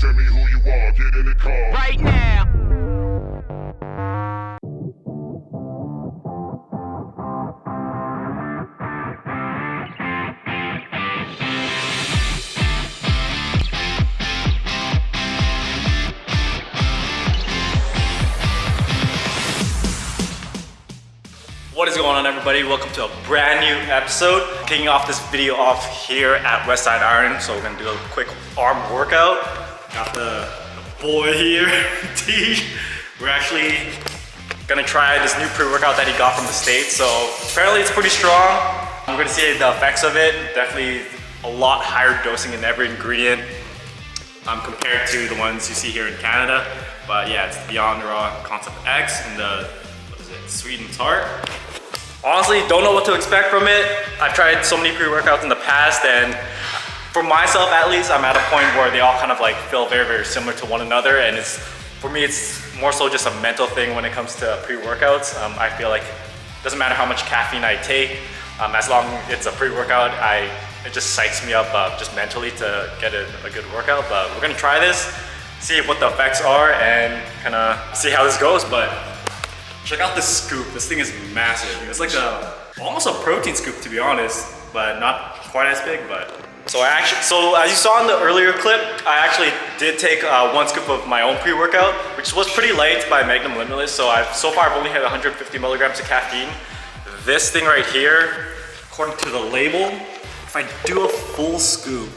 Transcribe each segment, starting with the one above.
Tell me who you are, get in the car. Right now. What is going on, everybody? Welcome to a brand new episode. Kicking off this video off here at Westside Iron. So we're gonna do a quick arm workout. Got the boy here, T. We're actually gonna try this new pre-workout that he got from the States. So apparently it's pretty strong. We're gonna see the effects of it. Definitely a lot higher dosing in every ingredient compared to the ones you see here in Canada. But yeah, it's the Beyond Raw Concept X and the, what is it, sweet and tart. Honestly, don't know what to expect from it. I've tried so many pre-workouts in the past, and for myself at least, I'm at a point where they all kind of like feel very, very similar to one another. And for me, it's more so just a mental thing when it comes to pre-workouts. I feel like it doesn't matter how much caffeine I take, as long as it's a pre-workout, it just psychs me up just mentally to get a good workout. But we're gonna try this, see what the effects are, and kind of see how this goes. But check out this scoop. This thing is massive. It's like almost a protein scoop, to be honest, but not quite as big. But so as you saw in the earlier clip, I actually did take 1 scoop of my own pre-workout, which was pretty light by Magnum Limitless. So so far I've only had 150 milligrams of caffeine. This thing right here, according to the label, if I do a full scoop,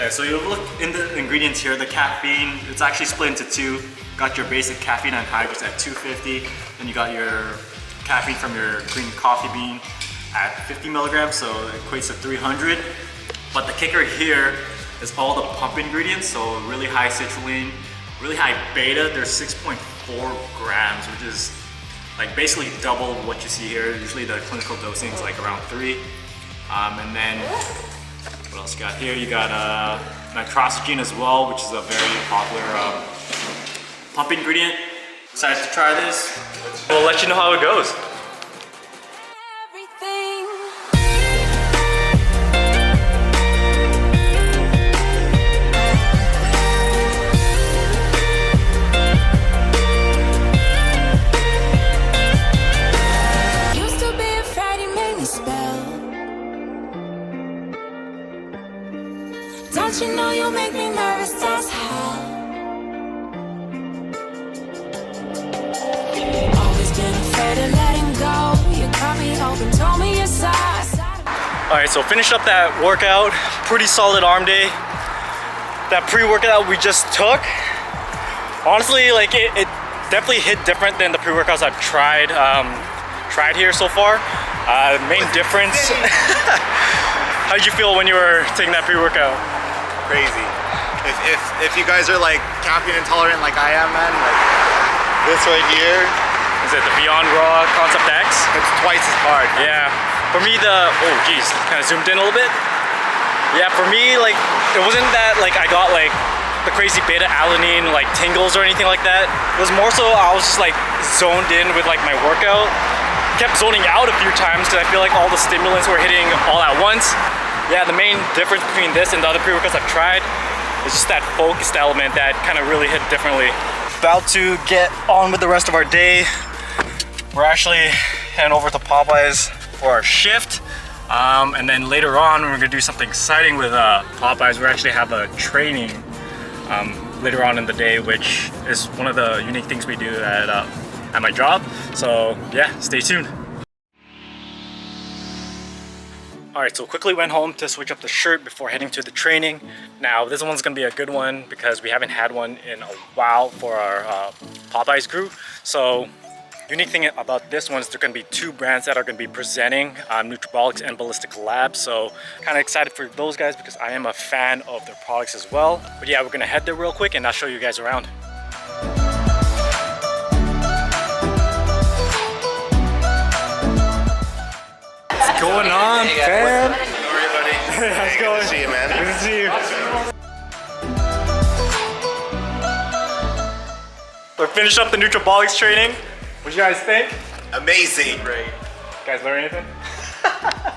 so you look in the ingredients here, the caffeine, it's actually split into two. Got your basic caffeine anhydrous at 250, then you got your caffeine from your green coffee bean at 50 milligrams, so it equates to 300. But the kicker here is all the pump ingredients, so really high citrulline, really high beta. There's 6.4 grams, which is like basically double what you see here. Usually the clinical dosing is like around 3. And then what else you got here? You got nitrosamine as well, which is a very popular pump ingredient. Excited to try this. We'll let you know how it goes. Used to be afraid he made me spell. Don't you know you make me nervous as hell? Alright, so finished up that workout. Pretty solid arm day. That pre-workout we just took, honestly, like it definitely hit different than the pre-workouts I've tried here so far. Main difference. How did you feel when you were taking that pre-workout? Crazy. If you guys are like caffeine intolerant like I am, man, like this right here. Is it the Beyond Raw Concept X? It's twice as hard. Yeah. For me, oh geez, kind of zoomed in a little bit. Yeah, for me, like, it wasn't that like I got like the crazy beta alanine like tingles or anything like that. It was more so I was just like zoned in with like my workout. Kept zoning out a few times because I feel like all the stimulants were hitting all at once. Yeah, the main difference between this and the other pre-workouts I've tried is just that focused element that kind of really hit differently. About to get on with the rest of our day. We're actually heading over to Popeyes for our shift. And then later on, we're gonna do something exciting with Popeyes. We actually have a training later on in the day, which is one of the unique things we do at my job. So yeah, stay tuned. Alright, so quickly went home to switch up the shirt before heading to the training. Now, this one's gonna be a good one because we haven't had one in a while for our Popeyes crew. So, unique thing about this one is there are gonna be 2 brands that are gonna be presenting, Nutribolics and Ballistic Labs. So, kind of excited for those guys because I am a fan of their products as well. But yeah, we're gonna head there real quick and I'll show you guys around. What's going on, fam? How are you, buddy? How's it going? Good to see you, man. Good to see you. We finished up the Nutribolics training. What do you guys think? Amazing. Great. You guys learn anything?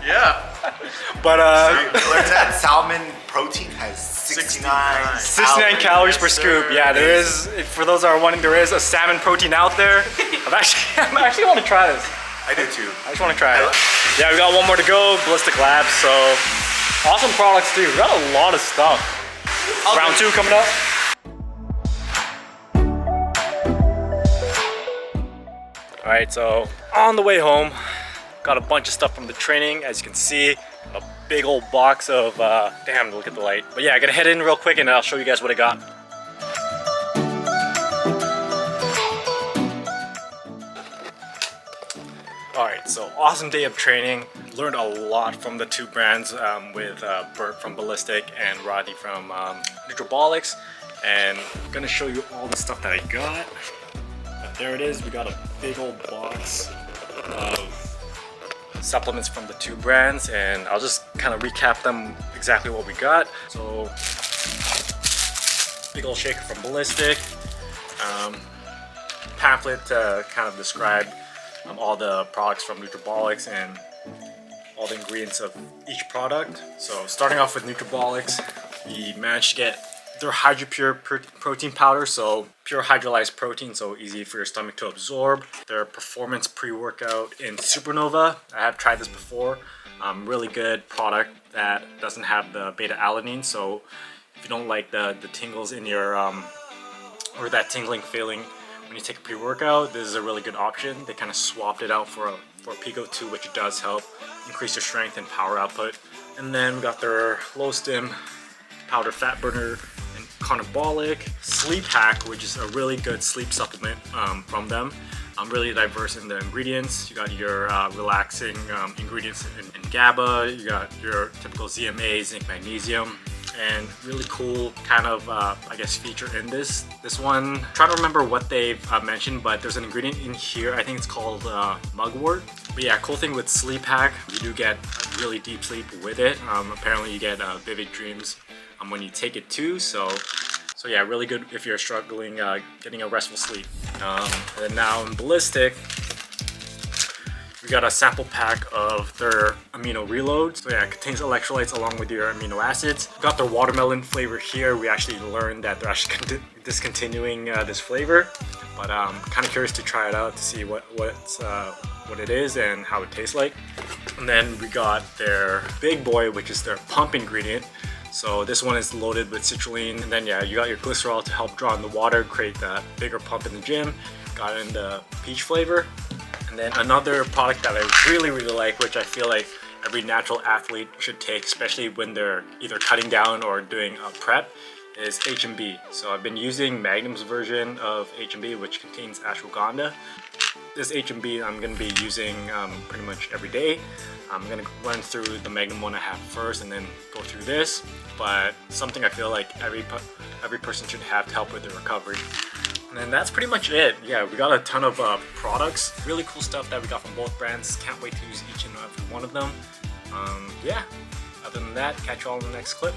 Yeah. But Learn that salmon protein has 69 calories per scoop. Yeah, there is. For those that are wondering, there is a salmon protein out there. I actually want to try this. I do too. I just want to try it. Yeah, we got one more to go. Ballistic Labs. So awesome products too. We got a lot of stuff. Round 2 coming up. All right, so on the way home, got a bunch of stuff from the training. As you can see, a big old box of, damn, look at the light. But yeah, I'm gonna head in real quick and I'll show you guys what I got. All right, so awesome day of training. Learned a lot from the 2 brands with Bert from Ballistic and Rodney from Nutrabolics. And I'm gonna show you all the stuff that I got. But there it is, we got a big old box of supplements from the 2 brands, and I'll just kind of recap them exactly what we got. So, big old shaker from Ballistic, pamphlet to kind of describe all the products from Nutrabolics and all the ingredients of each product. So starting off with Nutrabolics, we managed to get their HydroPure protein powder, so pure hydrolyzed protein, so easy for your stomach to absorb. Their performance pre-workout in Supernova, I have tried this before. Really good product that doesn't have the beta alanine, so if you don't like the tingles in your or that tingling feeling when you take a pre-workout, this is a really good option. They kind of swapped it out for a Pico 2, which does help increase your strength and power output. And then we got their low stim powder fat burner and Carnibolic Sleep Hack, which is a really good sleep supplement from them. Really diverse in the ingredients. You got your relaxing ingredients in GABA, you got your typical ZMA, zinc, magnesium, and really cool kind of I guess feature in this one. I'm trying to remember what they've mentioned, but there's an ingredient in here, I think it's called mugwort. But yeah, cool thing with Sleep Hack, you do get really deep sleep with it. Apparently you get vivid dreams when you take it too, so yeah, really good if you're struggling getting a restful sleep. And then now in Ballistic, we got a sample pack of their amino reload. So yeah, it contains electrolytes along with your amino acids. Got their watermelon flavor here. We actually learned that they're actually discontinuing this flavor, but I'm kind of curious to try it out to see what it is and how it tastes like. And then we got their big boy, which is their pump ingredient. So this one is loaded with citrulline, and then yeah, you got your glycerol to help draw in the water, create that bigger pump in the gym. Got it in the peach flavor. And then another product that I really like, which I feel like every natural athlete should take, especially when they're either cutting down or doing a prep, is HMB. So I've been using Magnum's version of HMB, which contains ashwagandha. This HMB I'm going to be using pretty much every day. I'm going to run through the Magnum one I have first and then go through this, but something I feel like every person should have to help with their recovery. And then that's pretty much it. Yeah, we got a ton of products, really cool stuff that we got from both brands. Can't wait to use each and every one of them. Yeah, other than that, catch you all in the next clip.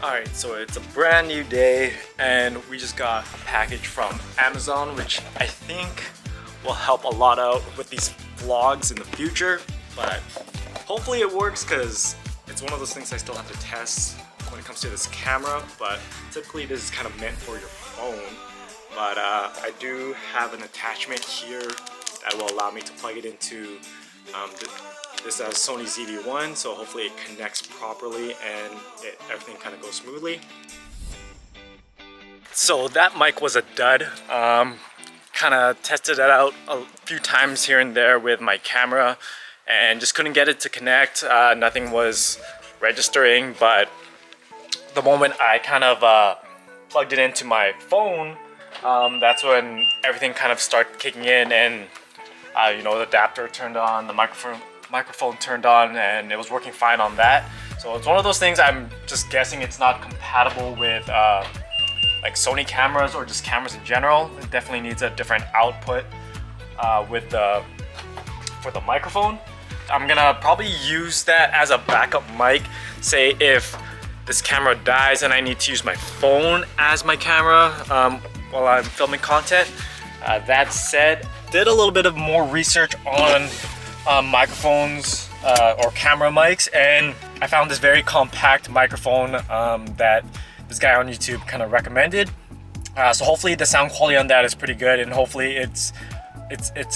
Alright, so it's a brand new day and we just got a package from Amazon, which I think will help a lot out with these vlogs in the future, but hopefully it works because it's one of those things I still have to test when it comes to this camera, but typically this is kind of meant for your phone. But I do have an attachment here that will allow me to plug it into this Sony ZV-1, so hopefully it connects properly and everything kind of goes smoothly. So that mic was a dud. Kind of tested it out a few times here and there with my camera and just couldn't get it to connect. Nothing was registering, but the moment I kind of plugged it into my phone, that's when everything kind of started kicking in, and you know, the adapter turned on, the microphone turned on, and it was working fine on that. So it's one of those things, I'm just guessing it's not compatible with like Sony cameras or just cameras in general. It definitely needs a different output for the microphone. I'm gonna probably use that as a backup mic. Say if this camera dies and I need to use my phone as my camera while I'm filming content. That said, did a little bit of more research on microphones or camera mics, and I found this very compact microphone that this guy on YouTube kind of recommended. So hopefully the sound quality on that is pretty good, and hopefully it's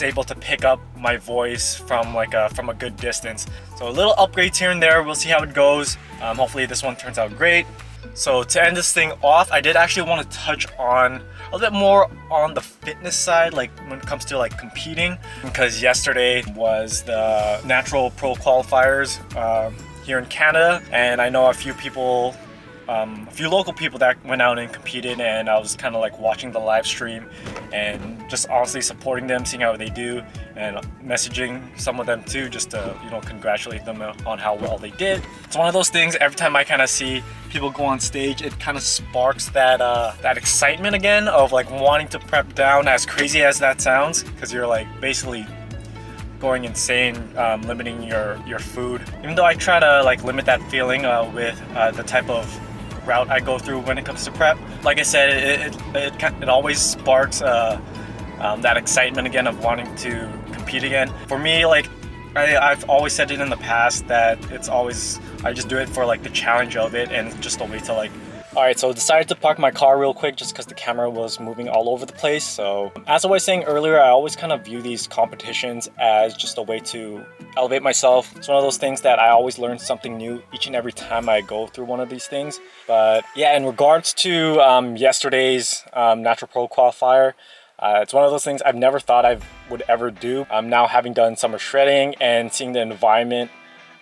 able to pick up my voice from a good distance. So a little upgrades here and there. We'll see how it goes. Hopefully this one turns out great. So to end this thing off, I did actually want to touch on a little bit more on the fitness side, like when it comes to like competing, because yesterday was the Natural Pro qualifiers here in Canada, and I know a few people, a few local people that went out and competed, and I was kind of like watching the live stream and just honestly supporting them, seeing how they do, and messaging some of them too, just to, you know, congratulate them on how well they did. It's one of those things, every time I kind of see people go on stage, it kind of sparks that that excitement again of like wanting to prep down, as crazy as that sounds, because you're like basically going insane, limiting your food. Even though I try to like limit that feeling with the type of route I go through when it comes to prep. Like I said, it always sparks that excitement again of wanting to compete again. For me, like I've always said it in the past that it's always, I just do it for like the challenge of it and just a way to like. Alright, so I decided to park my car real quick just because the camera was moving all over the place. So as I was saying earlier, I always kind of view these competitions as just a way to elevate myself. It's one of those things that I always learn something new each and every time I go through one of these things. But yeah, in regards to yesterday's Natural Pro qualifier, it's one of those things I've never thought I would ever do. Now having done summer shredding and seeing the environment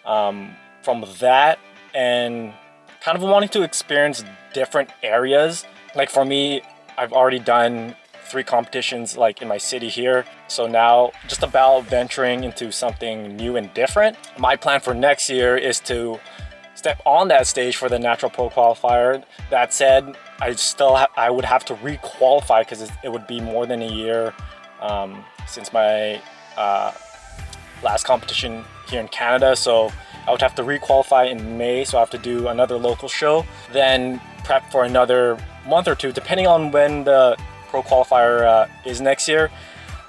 from that, and kind of wanting to experience different areas. Like for me, I've already done 3 competitions like in my city here. So now just about venturing into something new and different. My plan for next year is to step on that stage for the Natural Pro qualifier. That said, I would have to re-qualify because it would be more than a year since my last competition here in Canada. So I would have to re-qualify in May, so I have to do another local show, then prep for another month or 2, depending on when the Pro qualifier is next year,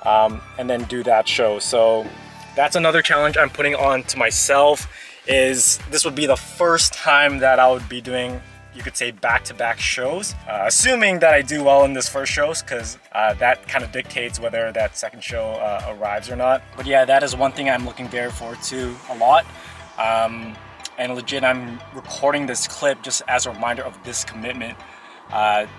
and then do that show. So that's another challenge I'm putting on to myself. Is this would be the first time that I would be doing, you could say, back-to-back shows, assuming that I do well in this first show, because that kind of dictates whether that second show arrives or not. But yeah, that is one thing I'm looking very forward to a lot. And legit, I'm recording this clip just as a reminder of this commitment,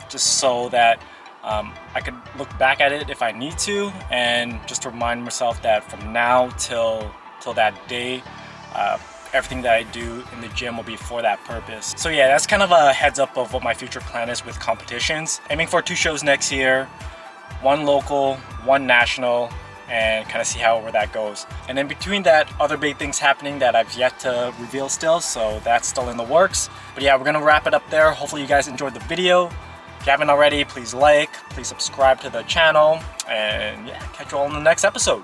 just so that I could look back at it if I need to, and just to remind myself that from now till that day, everything that I do in the gym will be for that purpose. So yeah, that's kind of a heads up of what my future plan is with competitions. Aiming for 2 shows next year, 1 local, 1 national, and kind of see however that goes. And in between that, other big things happening that I've yet to reveal still, so that's still in the works. But yeah, we're gonna wrap it up there. Hopefully you guys enjoyed the video. If you haven't already, please like, please subscribe to the channel, and yeah, catch you all in the next episode.